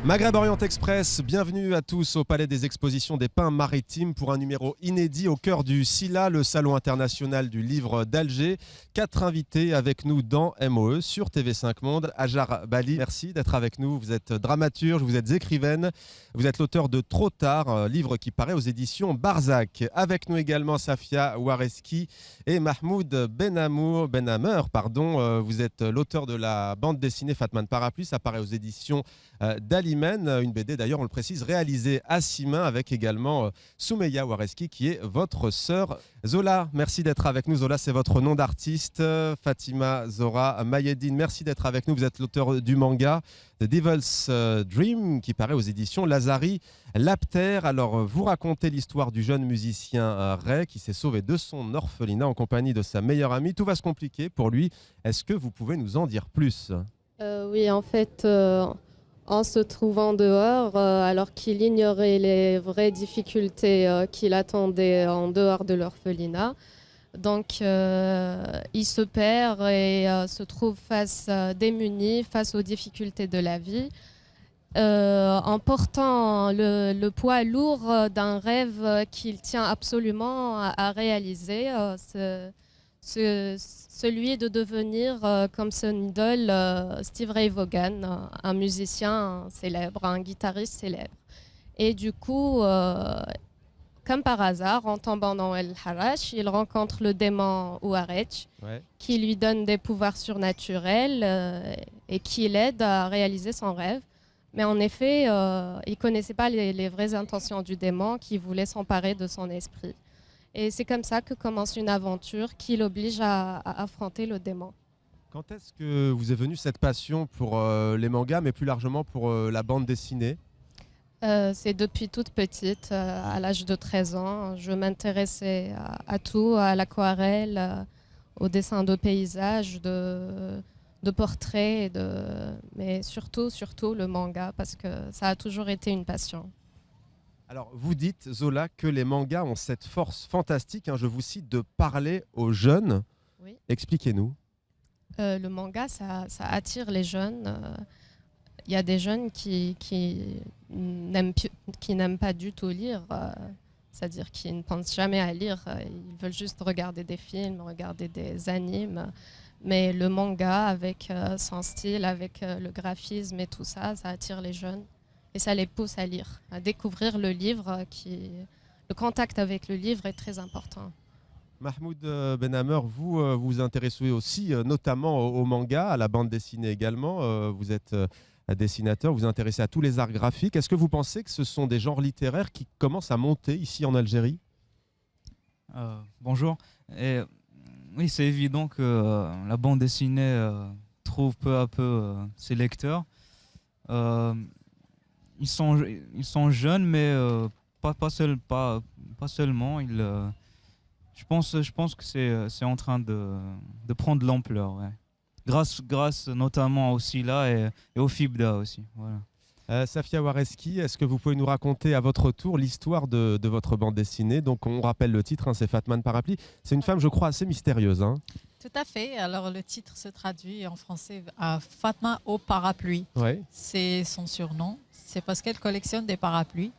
Maghreb Orient Express, bienvenue à tous au Palais des Expositions des Pins Maritimes pour un numéro inédit au cœur du SILA, le Salon international du livre d'Alger. 4 invités avec nous dans MOE sur TV5 Monde. Hajar Bali, merci d'être avec nous. Vous êtes dramaturge, vous êtes écrivaine, vous êtes l'auteur de Trop tard, livre qui paraît aux éditions Barzac. Avec nous également Safia Wareski et Mahmoud Benamer. Vous êtes l'auteur de la bande dessinée Fatman Parapluie, ça paraît aux éditions d'Alimen, une BD d'ailleurs, on le précise, réalisée à 6 mains avec également Soumeya Wareski qui est votre sœur. Zola, merci d'être avec nous. Zola, c'est votre nom d'artiste. Fatima Zora Mayedine, merci d'être avec nous. Vous êtes l'auteur du manga The Devil's Dream qui paraît aux éditions Lazari Lapter. Alors, vous racontez l'histoire du jeune musicien Ray qui s'est sauvé de son orphelinat en compagnie de sa meilleure amie. Tout va se compliquer pour lui. Est-ce que vous pouvez nous en dire plus ? Oui, en fait, en se trouvant dehors, alors qu'il ignorait les vraies difficultés qui l'attendaient en dehors de l'orphelinat. Donc, il se perd et se trouve démuni face aux difficultés de la vie, en portant le poids lourd d'un rêve qu'il tient absolument à réaliser. Celui de devenir, comme son idole, Steve Ray Vaughan, un musicien célèbre, un guitariste célèbre. Et du coup, comme par hasard, en tombant dans El Harash, il rencontre le démon Ouarech, qui lui donne des pouvoirs surnaturels et qui l'aide à réaliser son rêve. Mais en effet, il ne connaissait pas les vraies intentions du démon qui voulait s'emparer de son esprit. Et c'est comme ça que commence une aventure qui l'oblige à affronter le démon. Quand est-ce que vous est venue cette passion pour les mangas, mais plus largement pour la bande dessinée ? C'est depuis toute petite, à l'âge de 13 ans. Je m'intéressais à tout, à l'aquarelle, au dessin de paysages, de portraits, mais surtout le manga, parce que ça a toujours été une passion. Alors, vous dites, Zola, que les mangas ont cette force fantastique, je vous cite, de parler aux jeunes. Oui. Expliquez-nous. Le manga, ça attire les jeunes. Il y a des jeunes qui n'aiment pas du tout lire, c'est-à-dire qui ne pensent jamais à lire. Ils veulent juste regarder des films, regarder des animes. Mais le manga, avec son style, avec le graphisme et tout ça, ça attire les jeunes. Et ça les pousse à lire, à découvrir le livre. Le contact avec le livre est très important. Mahmoud Benamer, vous vous intéressez aussi notamment au manga, à la bande dessinée également. Vous êtes dessinateur, vous vous intéressez à tous les arts graphiques. Est-ce que vous pensez que ce sont des genres littéraires qui commencent à monter ici en Algérie ? Bonjour. Oui, c'est évident que la bande dessinée trouve peu à peu ses lecteurs. Ils sont jeunes, mais pas seulement. Je pense que c'est en train de prendre de l'ampleur. Ouais. Grâce notamment au SILA et au FIBDA aussi. Voilà. Safia Wareski, est-ce que vous pouvez nous raconter à votre tour l'histoire de votre bande dessinée ? Donc on rappelle le titre, c'est Fatman Parapluie. C'est une femme, je crois, assez mystérieuse. Tout à fait. Alors le titre se traduit en français à Fatma au parapluie. Ouais. C'est son surnom. C'est parce qu'elle collectionne des parapluies.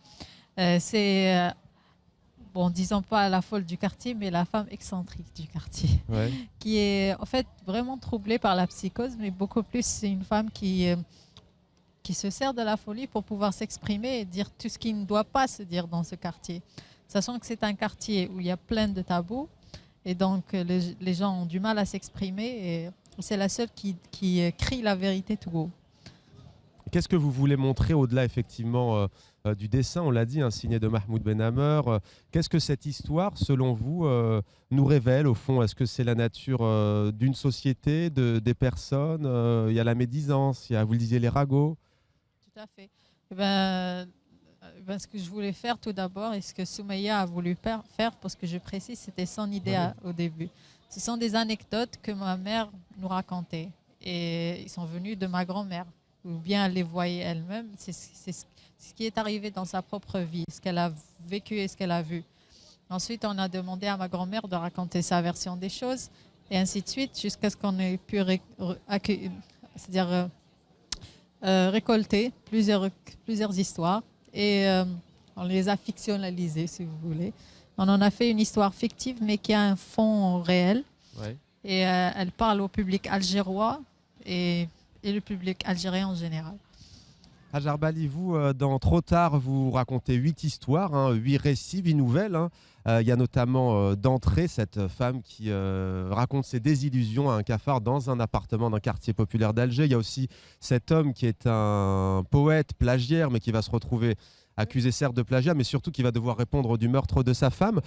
Disons pas la folle du quartier, mais la femme excentrique du quartier, qui est en fait vraiment troublée par la psychose, mais beaucoup plus c'est une femme qui se sert de la folie pour pouvoir s'exprimer et dire tout ce qui ne doit pas se dire dans ce quartier. Sachant que c'est un quartier où il y a plein de tabous, et donc les gens ont du mal à s'exprimer, et c'est la seule qui crie la vérité tout haut. Qu'est-ce que vous voulez montrer au-delà effectivement du dessin, on l'a dit, signé de Mahmoud Benamer. Qu'est-ce que cette histoire, selon vous, nous révèle au fond ? Est-ce que c'est la nature d'une société, des personnes ? Il y a la médisance, il y a, vous le disiez, les ragots. Tout à fait. Ce que je voulais faire tout d'abord, et ce que Soumeya a voulu faire, parce que je précise, c'était son idée au début. Ce sont des anecdotes que ma mère nous racontait. Et ils sont venus de ma grand-mère. Ou bien elle les voyait elle-même. C'est ce qui est arrivé dans sa propre vie, ce qu'elle a vécu et ce qu'elle a vu. Ensuite, on a demandé à ma grand-mère de raconter sa version des choses, et ainsi de suite, jusqu'à ce qu'on ait pu récolté plusieurs histoires et on les a fictionnalisées, si vous voulez. On en a fait une histoire fictive, mais qui a un fond réel. Ouais. Et elle parle au public algérois et le public algérien en général. Hajar Bali, vous, dans Trop tard, vous racontez 8 histoires, 8 récits, 8 nouvelles. Il y a notamment d'entrée cette femme qui raconte ses désillusions à un cafard dans un appartement d'un quartier populaire d'Alger. Il y a aussi cet homme qui est un poète plagiaire, mais qui va se retrouver accusé certes de plagiat, mais surtout qui va devoir répondre du meurtre de sa femme.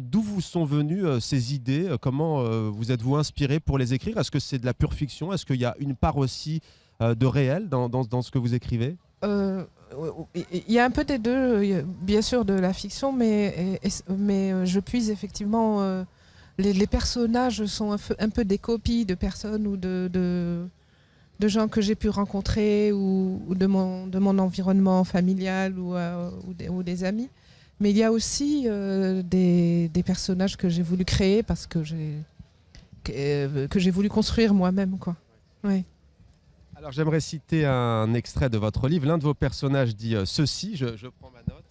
D'où vous sont venues ces idées? Comment vous êtes-vous inspiré pour les écrire? Est-ce que c'est de la pure fiction? Est-ce qu'il y a une part aussi de réel dans ce que vous écrivez? Il y a un peu des deux, bien sûr de la fiction, mais je puise effectivement. Les personnages sont un peu des copies de personnes ou de gens que j'ai pu rencontrer ou de mon environnement familial ou des amis. Mais il y a aussi des personnages que j'ai voulu créer parce que j'ai voulu construire moi-même, quoi. Ouais. Alors j'aimerais citer un extrait de votre livre. L'un de vos personnages dit ceci, je prends ma note.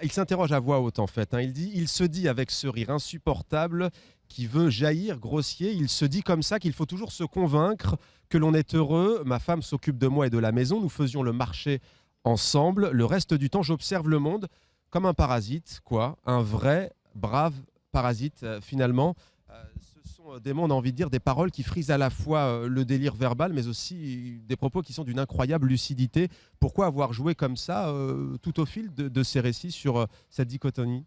Il s'interroge à voix haute en fait. Il dit, il se dit avec ce rire insupportable qui veut jaillir, grossier, il se dit comme ça qu'il faut toujours se convaincre que l'on est heureux. Ma femme s'occupe de moi et de la maison. Nous faisions le marché ensemble. Le reste du temps, j'observe le monde comme un parasite, quoi. Un vrai, brave parasite finalement. Des mots, on a envie de dire, des paroles qui frisent à la fois le délire verbal, mais aussi des propos qui sont d'une incroyable lucidité. Pourquoi avoir joué comme ça tout au fil de ces récits sur cette dichotomie?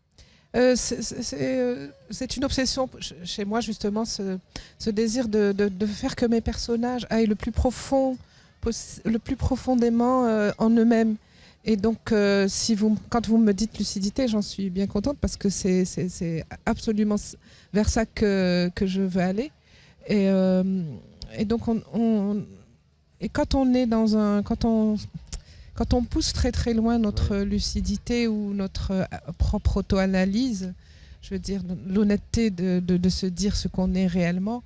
C'est une obsession chez moi, justement, ce désir de faire que mes personnages aillent le plus profondément en eux-mêmes. Et donc, quand vous me dites lucidité, j'en suis bien contente parce que c'est absolument vers ça que je veux aller. Et donc, quand on est quand on pousse très très loin notre lucidité ou notre propre auto-analyse, je veux dire l'honnêteté de se dire ce qu'on est réellement,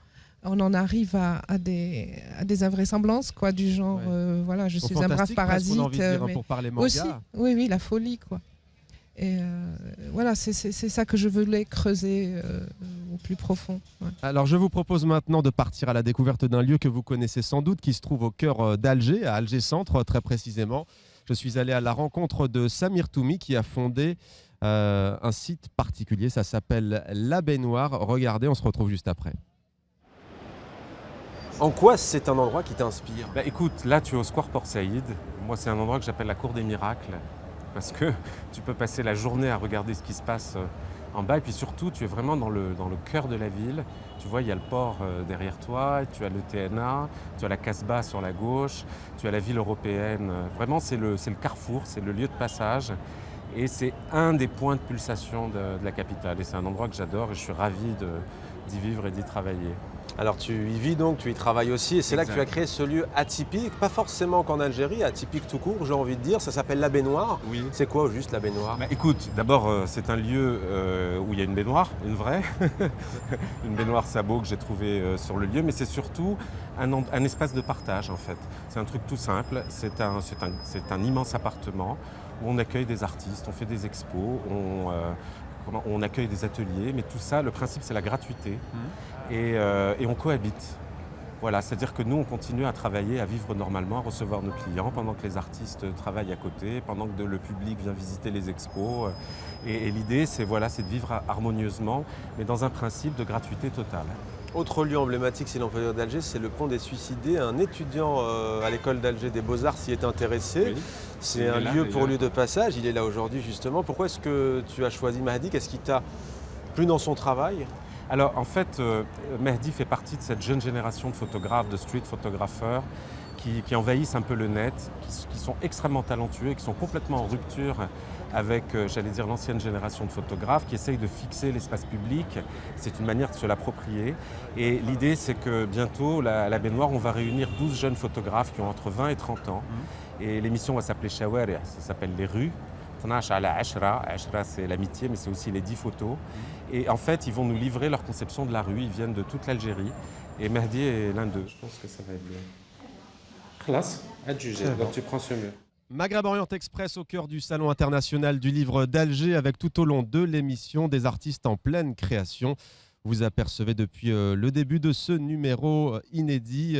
on en arrive à des invraisemblances, quoi, du genre voilà, je suis un brave parasite, mais pour parler manga. Aussi, oui, la folie, quoi. Et voilà, c'est ça que je voulais creuser au plus profond. Ouais. Alors je vous propose maintenant de partir à la découverte d'un lieu que vous connaissez sans doute, qui se trouve au cœur d'Alger, à Alger Centre très précisément. Je suis allé à la rencontre de Samir Toumi qui a fondé un site particulier, ça s'appelle La Baignoire. Regardez, on se retrouve juste après. En quoi c'est un endroit qui t'inspire? Écoute, là tu es au Square Port Saïd. Moi c'est un endroit que j'appelle la cour des miracles parce que tu peux passer la journée à regarder ce qui se passe en bas et puis surtout tu es vraiment dans le cœur de la ville. Tu vois, il y a le port derrière toi, tu as le TNA, tu as la Casbah sur la gauche, tu as la ville européenne. Vraiment c'est le carrefour, c'est le lieu de passage et c'est un des points de pulsation de la capitale. Et c'est un endroit que j'adore et je suis ravi d'y vivre et d'y travailler. Alors tu y vis donc, tu y travailles aussi, et c'est là que tu as créé ce lieu atypique, pas forcément qu'en Algérie, atypique tout court, j'ai envie de dire, ça s'appelle La Baignoire. Oui. C'est quoi juste La Baignoire? Écoute, d'abord c'est un lieu où il y a une baignoire, une vraie, une baignoire sabot que j'ai trouvée sur le lieu, mais c'est surtout un espace de partage en fait. C'est un truc tout simple, c'est un immense appartement où on accueille des artistes, on fait des expos, on accueille des ateliers, mais tout ça, le principe c'est la gratuité et on cohabite. Voilà, c'est-à-dire que nous on continue à travailler, à vivre normalement, à recevoir nos clients pendant que les artistes travaillent à côté, pendant que le public vient visiter les expos. Et l'idée c'est de vivre harmonieusement, mais dans un principe de gratuité totale. Autre lieu emblématique, si l'on peut dire, d'Alger, c'est le pont des Suicidés. Un étudiant à l'école d'Alger des Beaux-Arts s'y est intéressé. Oui. C'est un lieu pour lieu de passage. Il est là aujourd'hui justement. Pourquoi est-ce que tu as choisi Mahdi? Qu'est-ce qui t'a plu dans son travail? Alors en fait, Mahdi fait partie de cette jeune génération de photographes, de street photographeurs qui envahissent un peu le net, qui sont extrêmement talentueux et qui sont complètement en rupture avec, l'ancienne génération de photographes qui essayent de fixer l'espace public. C'est une manière de se l'approprier. Et l'idée, c'est que bientôt, à la Baignoire, on va réunir 12 jeunes photographes qui ont entre 20 et 30 ans. Et l'émission va s'appeler Shawari, ça s'appelle Les Rues. 12 على 10, 10 c'est l'amitié, mais c'est aussi les 10 photos. Et en fait, ils vont nous livrer leur conception de la rue. Ils viennent de toute l'Algérie. Et Mahdi est l'un d'eux. Je pense que ça va être bien. Classe, adjugé. Donc tu prends ce mur. Maghreb Orient Express au cœur du Salon international du livre d'Alger, avec tout au long de l'émission des artistes en pleine création. Vous apercevez depuis le début de ce numéro inédit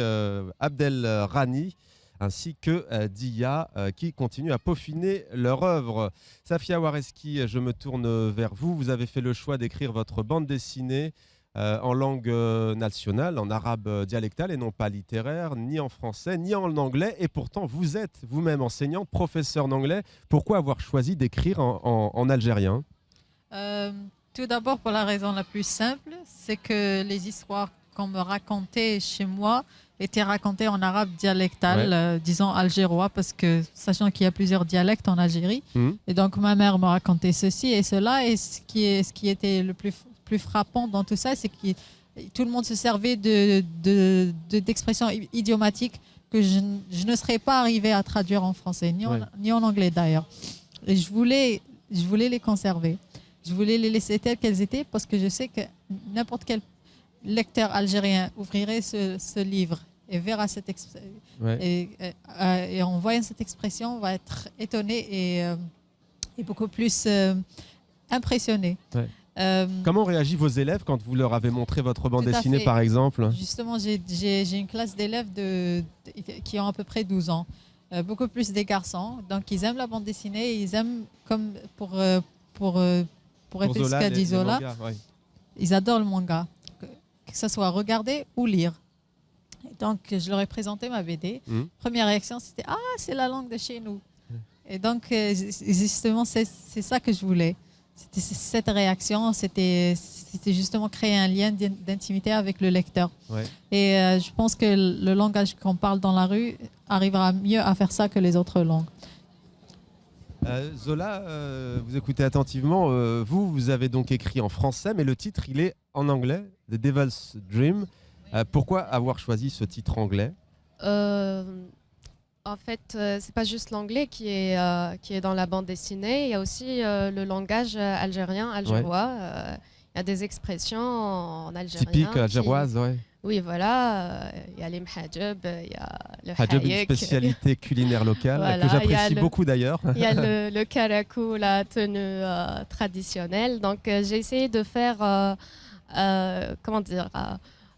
Abdel Rani ainsi que Dia qui continuent à peaufiner leur œuvre. Safia Wareski, je me tourne vers vous. Vous avez fait le choix d'écrire votre bande dessinée en langue nationale, en arabe dialectal et non pas littéraire, ni en français, ni en anglais. Et pourtant, vous êtes vous-même enseignante, professeur d'anglais. Pourquoi avoir choisi d'écrire en algérien ? Tout d'abord, pour la raison la plus simple, c'est que les histoires qu'on me racontait chez moi étaient racontées en arabe dialectal, disons algérois, parce que sachant qu'il y a plusieurs dialectes en Algérie, et donc ma mère me racontait ceci et cela, et ce qui était le plus frappant dans tout ça, c'est que tout le monde se servait d'expressions idiomatiques que je ne serais pas arrivée à traduire en français, ni en anglais d'ailleurs. Et je voulais les conserver. Je voulais les laisser telles qu'elles étaient parce que je sais que n'importe quel lecteur algérien ouvrirait ce livre et verra cette et en voyant cette expression va être étonné et beaucoup plus impressionné. Ouais. Comment réagissent vos élèves quand vous leur avez montré votre bande dessinée, par exemple ? Justement, j'ai une classe d'élèves qui ont à peu près 12 ans, beaucoup plus des garçons. Donc, ils aiment la bande dessinée, ils aiment, comme pour répéter ce qu'a dit Zola, ils adorent le manga, que ce soit regarder ou lire. Et donc, je leur ai présenté ma BD. Première réaction, c'était « Ah, c'est la langue de chez nous ». Et donc, justement, c'est ça que je voulais. C'était cette réaction, c'était justement créer un lien d'intimité avec le lecteur. Ouais. Et je pense que le langage qu'on parle dans la rue arrivera mieux à faire ça que les autres langues. Zola, vous écoutez attentivement. Vous avez donc écrit en français, mais le titre, il est en anglais, The Devil's Dream. Pourquoi avoir choisi ce titre anglais ? En fait, c'est pas juste l'anglais qui est dans la bande dessinée. Il y a aussi le langage algériois. Il y a des expressions en algérien. Typiques algéroises, oui. Oui, voilà. Il y a les mhajab, il y a le hajab, hayek. une spécialité culinaire locale voilà, que j'apprécie beaucoup d'ailleurs. Il y a le karakou, la tenue traditionnelle. Donc, j'ai essayé de faire,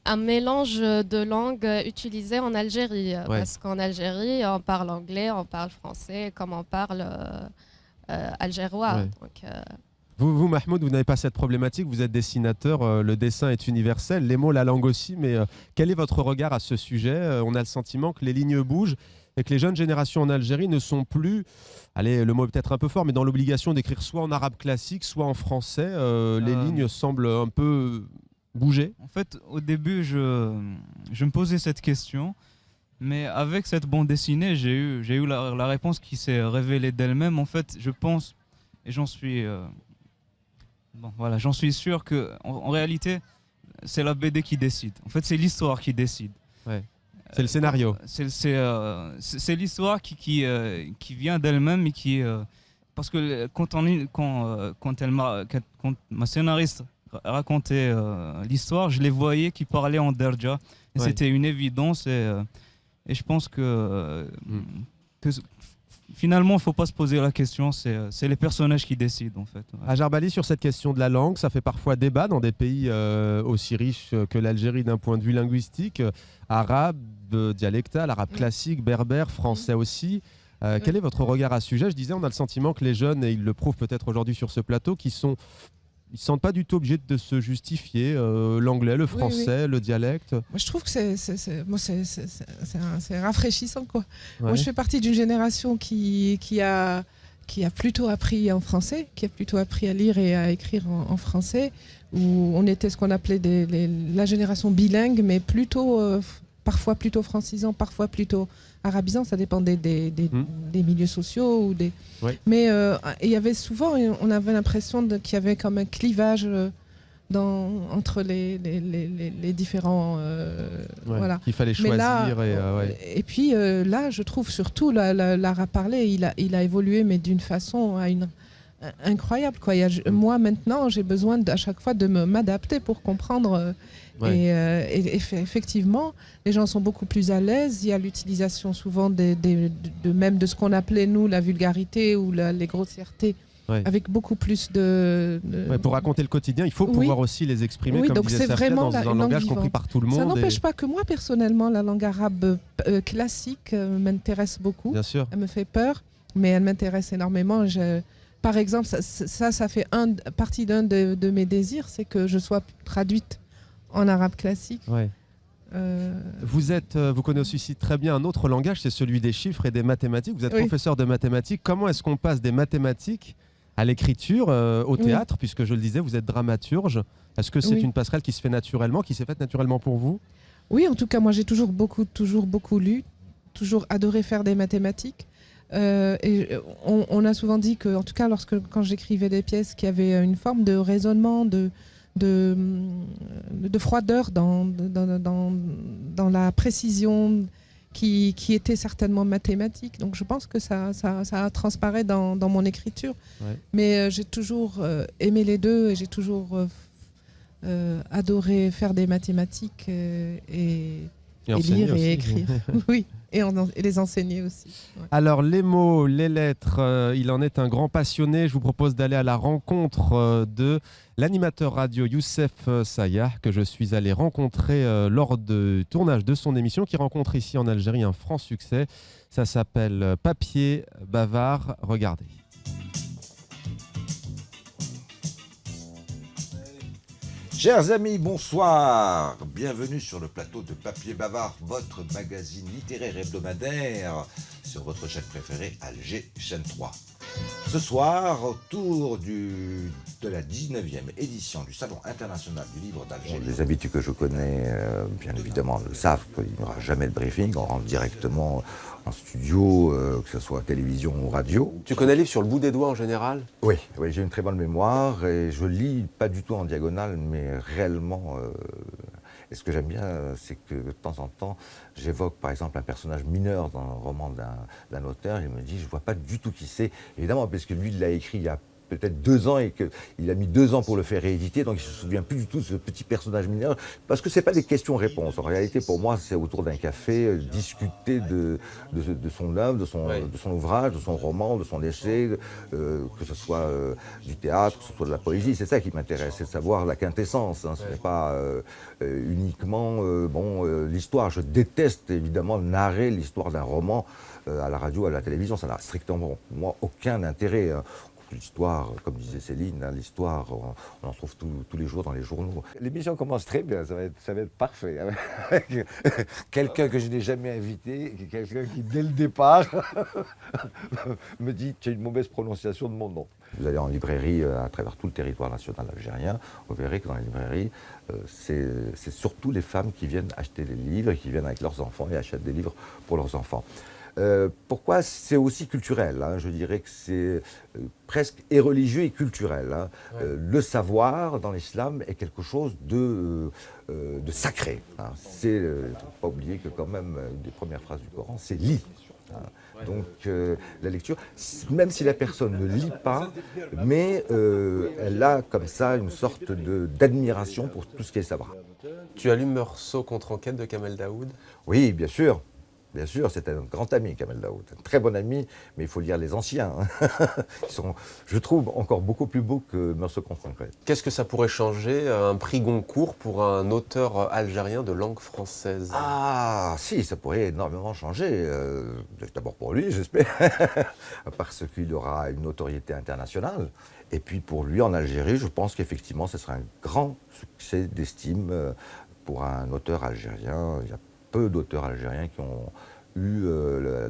un mélange de langues utilisées en Algérie. Parce qu'en Algérie, on parle anglais, on parle français, comme on parle algérois. Donc, Vous, Mahmoud, vous n'avez pas cette problématique, vous êtes dessinateur, le dessin est universel, les mots, la langue aussi, mais quel est votre regard à ce sujet ? On a le sentiment que les lignes bougent et que les jeunes générations en Algérie ne sont plus, allez, le mot est peut-être un peu fort, mais dans l'obligation d'écrire soit en arabe classique, soit en français. Les lignes semblent un peu bouger. En fait, au début, je me posais cette question, mais avec cette bande dessinée, j'ai eu la réponse qui s'est révélée d'elle-même. En fait, je pense, et j'en suis... j'en suis sûr que en réalité, c'est la BD qui décide. En fait, c'est l'histoire qui décide. Ouais. C'est le scénario. C'est l'histoire qui vient d'elle-même et qui parce que quand ma scénariste racontait l'histoire, je les voyais qui parlaient en derja. Et c'était une évidence et je pense que finalement, il ne faut pas se poser la question, c'est les personnages qui décident en fait. Hajar Bali, sur cette question de la langue, ça fait parfois débat dans des pays aussi riches que l'Algérie d'un point de vue linguistique, arabe, dialectal, arabe classique, berbère, français aussi. Quel est votre regard à ce sujet ? Je disais, on a le sentiment que les jeunes, et ils le prouvent peut-être aujourd'hui sur ce plateau, ils ne se sentent pas du tout obligés de se justifier, l'anglais, le français, le dialecte. Moi, je trouve que c'est rafraîchissant, quoi. Ouais. Moi, je fais partie d'une génération qui a plutôt appris en français, qui a plutôt appris à lire et à écrire en français, où on était ce qu'on appelait la génération bilingue, mais parfois plutôt francisant, parfois plutôt arabisant, ça dépendait des milieux sociaux. Mais il y avait souvent, on avait l'impression qu'il y avait comme un clivage entre les différents... voilà. Qu'il fallait choisir. Là, et puis là, je trouve surtout l'arabe parlé, il a évolué, mais d'une façon incroyable, quoi. Moi, maintenant, j'ai besoin à chaque fois de m'adapter pour comprendre. Et effectivement, les gens sont beaucoup plus à l'aise. Il y a l'utilisation souvent même de ce qu'on appelait, nous, la vulgarité ou les grossièretés. Avec beaucoup plus pour raconter le quotidien, il faut pouvoir aussi les exprimer, comme donc disait Safia, dans un langage compris par tout le monde. Ça n'empêche pas que moi, personnellement, la langue arabe classique m'intéresse beaucoup. Bien sûr. Elle me fait peur, mais elle m'intéresse énormément. Par exemple, ça fait partie d'un de mes désirs, c'est que je sois traduite en arabe classique. Vous connaissez aussi très bien un autre langage, c'est celui des chiffres et des mathématiques. Vous êtes professeur de mathématiques. Comment est-ce qu'on passe des mathématiques à l'écriture, au théâtre, puisque je le disais, vous êtes dramaturge. Est-ce que c'est une passerelle qui se fait naturellement, qui s'est faite naturellement pour vous? Oui, en tout cas, moi j'ai toujours beaucoup lu, toujours adoré faire des mathématiques. Et on a souvent dit que, en tout cas, quand j'écrivais des pièces, qu'il y avait une forme de raisonnement, de froideur dans la précision qui était certainement mathématique. Donc je pense que ça transparaît dans mon écriture. Mais j'ai toujours aimé les deux et j'ai toujours adoré faire des mathématiques et lire et écrire. Oui. Et les enseigner aussi. Alors, les mots, les lettres, il en est un grand passionné. Je vous propose d'aller à la rencontre de l'animateur radio Youssef Sayah, que je suis allé rencontrer lors du tournage de son émission, qui rencontre ici en Algérie un franc succès. Ça s'appelle Papier Bavard. Regardez. Chers amis, bonsoir. Bienvenue sur le plateau de Papier Bavard, votre magazine littéraire hebdomadaire sur votre chaîne préférée, Alger Chaîne 3. Ce soir, autour de la 19e édition du Salon international du livre d'Alger. Les habitués que je connais, bien évidemment, le savent qu'il n'y aura jamais de briefing. On rentre directement en studio, que ce soit télévision ou radio. Tu connais le livre sur le bout des doigts en général? Oui, j'ai une très bonne mémoire et je lis pas du tout en diagonale, mais réellement. Et ce que j'aime bien, c'est que de temps en temps, j'évoque par exemple un personnage mineur dans un roman d'un auteur, il me dit, je vois pas du tout qui c'est, évidemment, parce que lui, il l'a écrit il y a peut-être 2 ans et qu'il a mis 2 ans pour le faire rééditer, donc il ne se souvient plus du tout de ce petit personnage mineur, parce que ce n'est pas des questions-réponses. En réalité, pour moi, c'est autour d'un café, discuter de son œuvre, de son ouvrage, de son roman, de son essai, que ce soit du théâtre, que ce soit de la poésie. C'est ça qui m'intéresse, c'est de savoir la quintessence. Ce n'est pas uniquement l'histoire. Je déteste évidemment narrer l'histoire d'un roman à la radio, à la télévision. Ça n'a strictement, pour moi, aucun intérêt. L'histoire, comme disait Céline, l'histoire, on en trouve tous les jours dans les journaux. L'émission commence très bien, ça va être parfait. Quelqu'un que je n'ai jamais invité, quelqu'un qui, dès le départ, me dit qu'il y a une mauvaise prononciation de mon nom. Vous allez en librairie à travers tout le territoire national algérien, vous verrez que dans les librairies, c'est surtout les femmes qui viennent acheter des livres, qui viennent avec leurs enfants et achètent des livres pour leurs enfants. Pourquoi? C'est aussi culturel, je dirais que c'est presque et religieux et culturel. Le savoir dans l'islam est quelque chose de sacré. C'est, faut pas oublier que quand même, une des premières phrases du Coran, c'est « lis ». Donc la lecture, même si la personne ne lit pas, mais elle a comme ça une sorte d'admiration pour tout ce qui est savoir. Tu as lu Meursault contre enquête de Kamel Daoud? Oui, bien sûr. Bien sûr, c'est un grand ami, Kamel Daoud, un très bon ami, mais il faut lire les anciens. Ils sont, je trouve, encore beaucoup plus beaux que Meursault contre enquête. Qu'est-ce que ça pourrait changer, un prix Goncourt pour un auteur algérien de langue française? Ah, si, ça pourrait énormément changer. D'abord pour lui, j'espère, parce qu'il aura une notoriété internationale. Et puis pour lui, en Algérie, je pense qu'effectivement, ce sera un grand succès d'estime pour un auteur algérien. Il y a peu d'auteurs algériens qui ont eu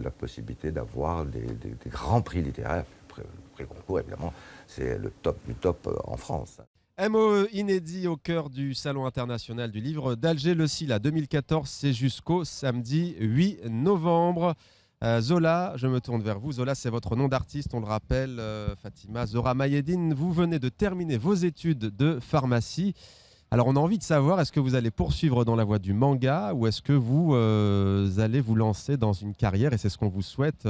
la possibilité d'avoir des grands prix littéraires. Le prix Goncourt, évidemment, c'est le top du top en France. MOE inédit au cœur du Salon international du livre d'Alger, le SILA 2014, c'est jusqu'au samedi 8 novembre. Zola, je me tourne vers vous. Zola, c'est votre nom d'artiste, on le rappelle. Fatima Zora Mayedine, vous venez de terminer vos études de pharmacie. Alors, on a envie de savoir, est-ce que vous allez poursuivre dans la voie du manga ou est-ce que vous allez vous lancer dans une carrière, et c'est ce qu'on vous souhaite,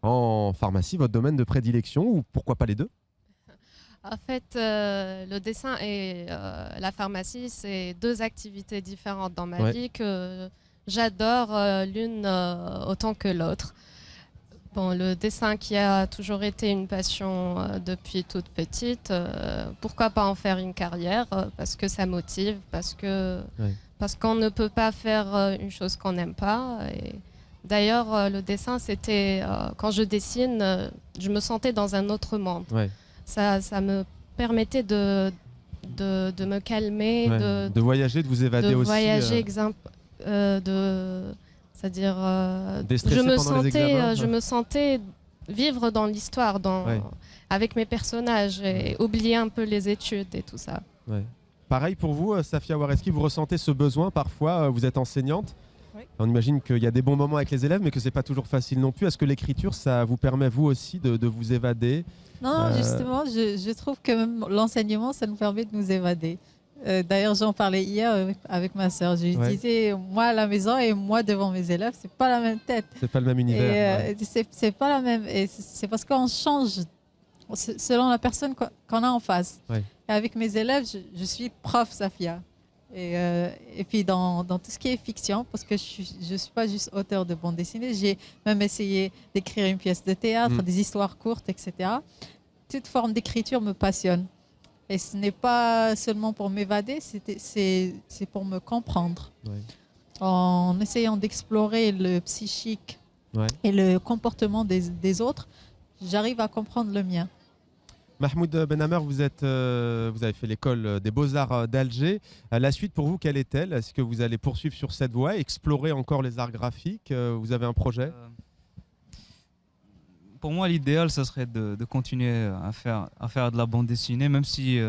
en pharmacie, votre domaine de prédilection, ou pourquoi pas les deux? En fait, le dessin et la pharmacie, c'est deux activités différentes dans ma vie que j'adore l'une autant que l'autre. Bon, le dessin qui a toujours été une passion depuis toute petite, pourquoi pas en faire une carrière parce que ça motive, parce qu'on ne peut pas faire une chose qu'on n'aime pas. Et d'ailleurs, le dessin, c'était quand je dessine, je me sentais dans un autre monde. Ça me permettait de me calmer, de voyager, de vous évader aussi. Voyager, c'est-à-dire, je me sentais vivre dans l'histoire, avec mes personnages et oublier un peu les études et tout ça. Pareil pour vous, Safia Wareski, vous ressentez ce besoin parfois, vous êtes enseignante. On imagine qu'il y a des bons moments avec les élèves, mais que c'est pas toujours facile non plus. Est-ce que l'écriture, ça vous permet vous aussi de vous évader? Non, justement, je trouve que même l'enseignement, ça nous permet de nous évader. D'ailleurs, j'en parlais hier avec ma sœur. Je lui disais, moi à la maison et moi devant mes élèves, c'est pas la même tête. C'est pas le même univers. C'est pas la même. Et c'est parce qu'on change selon la personne qu'on a en face. Et avec mes élèves, je suis prof Safia. Et puis dans tout ce qui est fiction, parce que je ne suis pas juste auteur de bande dessinée, j'ai même essayé d'écrire une pièce de théâtre, des histoires courtes, etc. Toute forme d'écriture me passionne. Et ce n'est pas seulement pour m'évader, c'est pour me comprendre. En essayant d'explorer le psychique et le comportement des autres, j'arrive à comprendre le mien. Mahmoud Benhamer, vous avez fait l'école des Beaux-Arts d'Alger. La suite pour vous, quelle est-elle? Est-ce que vous allez poursuivre sur cette voie, explorer encore les arts graphiques? Vous avez un projet? Pour moi, l'idéal, ça serait de continuer à faire de la bande dessinée, même si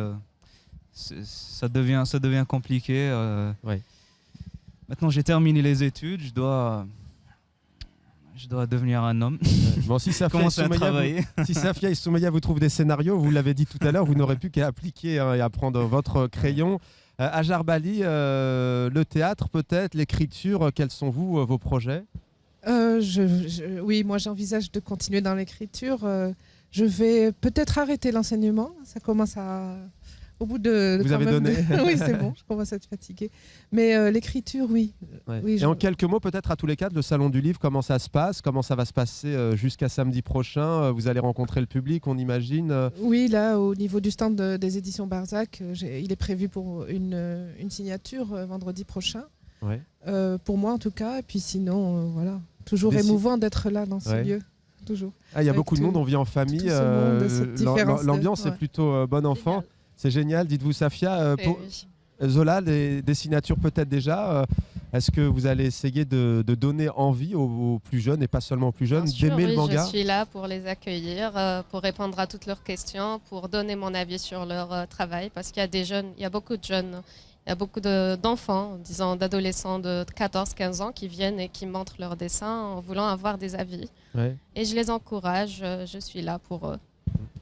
ça devient compliqué. Maintenant, j'ai terminé les études, je dois devenir un homme. Bon, si Safia et Soumaya vous trouvent des scénarios, vous l'avez dit tout à l'heure, vous n'aurez plus qu'à appliquer et à prendre votre crayon. Hajar Bali, le théâtre peut-être, l'écriture, quels sont vos projets? Oui, moi j'envisage de continuer dans l'écriture. Je vais peut-être arrêter l'enseignement. Ça commence à... Au bout de vous avez donné. Oui, c'est bon, je commence à être fatiguée. Mais l'écriture, oui. Et en quelques mots, peut-être à tous les quatre, le Salon du Livre, comment ça se passe? Comment ça va se passer jusqu'à samedi prochain? Vous allez rencontrer le public, on imagine? Oui, là, au niveau du stand des éditions Barzac, il est prévu pour une signature vendredi prochain. Pour moi, en tout cas. Et puis sinon, voilà. Toujours émouvant d'être là dans ce lieu. Toujours. Il y a beaucoup de monde, on vit en famille. L'ambiance est plutôt bon enfant. C'est génial. Dites-vous, Safia, pour Zola, des signatures peut-être déjà. Est-ce que vous allez essayer de donner envie aux plus jeunes, et pas seulement aux plus jeunes, d'aimer le manga? Je suis là pour les accueillir, pour répondre à toutes leurs questions, pour donner mon avis sur leur travail, parce qu'il y a des jeunes, il y a beaucoup de jeunes, il y a beaucoup d'enfants, disons d'adolescents de 14-15 ans qui viennent et qui montrent leurs dessins en voulant avoir des avis. Et je les encourage, je suis là pour eux.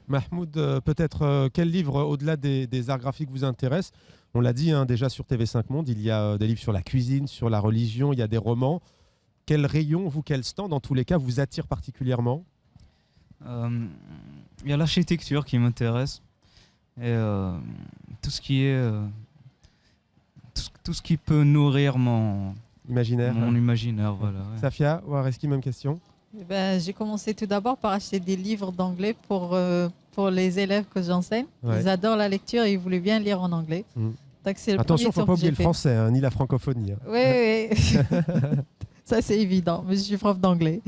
Mahmoud, peut-être quel livre, au-delà des arts graphiques, vous intéresse? On l'a dit déjà sur TV5 Monde, il y a des livres sur la cuisine, sur la religion, il y a des romans. Quel rayon, quel stand, dans tous les cas, vous attire particulièrement? Il y a l'architecture qui m'intéresse. Et tout ce qui est... tout ce qui peut nourrir mon imaginaire. Voilà, Safia Wareski, même question? J'ai commencé tout d'abord par acheter des livres d'anglais pour les élèves que j'enseigne. Ils adorent la lecture et ils voulaient bien lire en anglais. Donc, attention, il ne faut pas oublier le français, ni la francophonie. Oui. Ça, c'est évident, mais je suis prof d'anglais.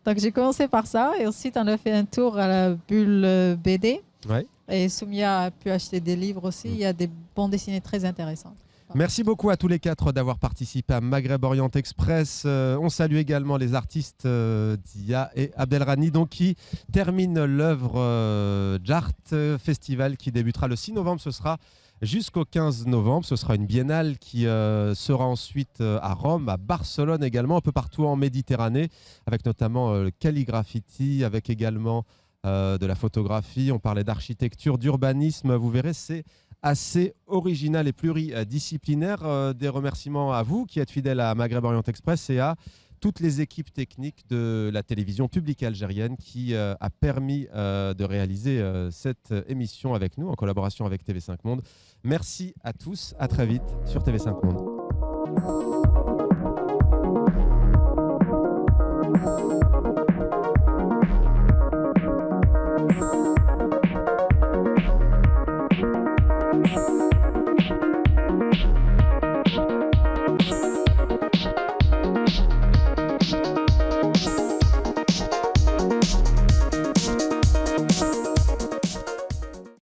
Donc, j'ai commencé par ça et ensuite, on a fait un tour à la bulle BD. Et Soumia a pu acheter des livres aussi. Il y a des bandes dessinées très intéressantes. Merci beaucoup à tous les quatre d'avoir participé à Maghreb Orient Express. On salue également les artistes Dia et Abdelrani, qui terminent l'œuvre Jart Festival qui débutera le 6 novembre. Ce sera jusqu'au 15 novembre. Ce sera une biennale qui sera ensuite à Rome, à Barcelone également, un peu partout en Méditerranée, avec notamment calligraphity, avec également de la photographie. On parlait d'architecture, d'urbanisme. Vous verrez, c'est assez original et pluridisciplinaire. Des remerciements à vous qui êtes fidèles à Maghreb Orient Express et à toutes les équipes techniques de la télévision publique algérienne qui a permis de réaliser cette émission avec nous en collaboration avec TV5 Monde. Merci à tous, à très vite sur TV5 Monde.